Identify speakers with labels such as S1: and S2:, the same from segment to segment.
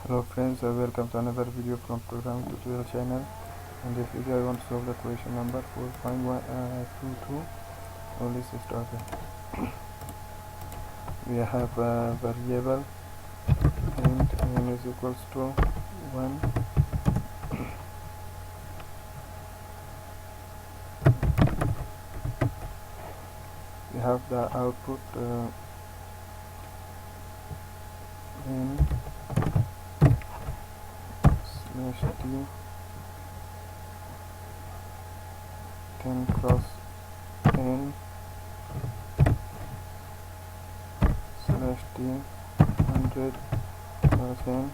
S1: Hello friends, welcome to another video from programming tutorial channel. In this video I want to solve the question number 4.122. So let's start it. We have a variable int n is equals to 1. We have the output n slash t 10 cross n slash t 100 cross n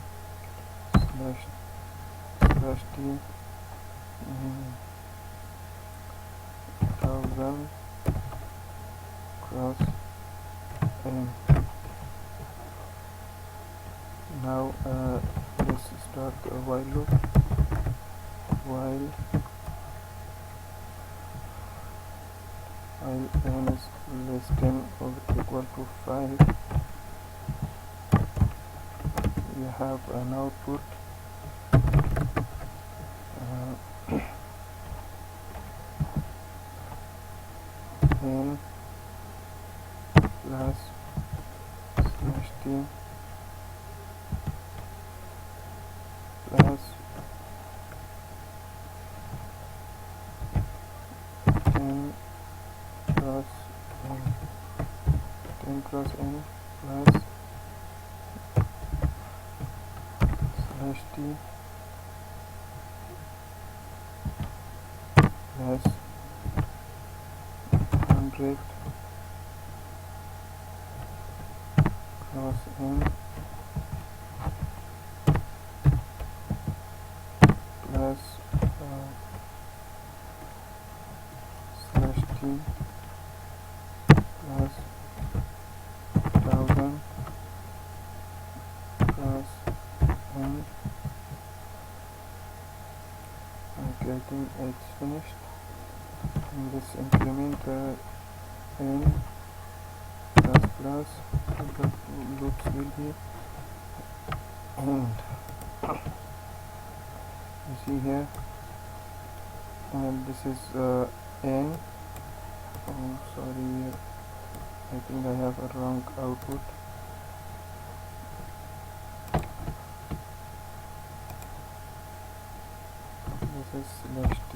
S1: slash t 1000 cross n. Now let's start a while loop. While n is less than or equal to 5, we have an output n plus slash t plus n cross n 10 cross n plus slash t plus 100 cross n plus slash t plus 1000 cross n. Okay, I think it's finished. And this increment n plus the loops will be end. You see here, and this is n. Oh, sorry, I think I have a wrong output. This is slash t.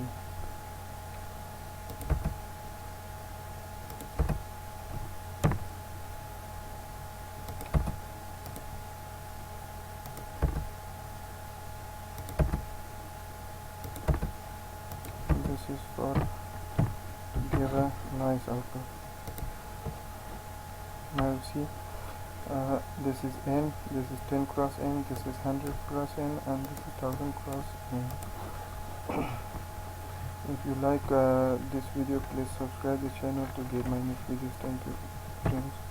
S1: This is for to give a nice output. Now see, this is n, this is 10 cross n, this is 100 cross n, and this is 1000 cross n. If you like this video, please subscribe the channel to get my next videos. Thank you friends.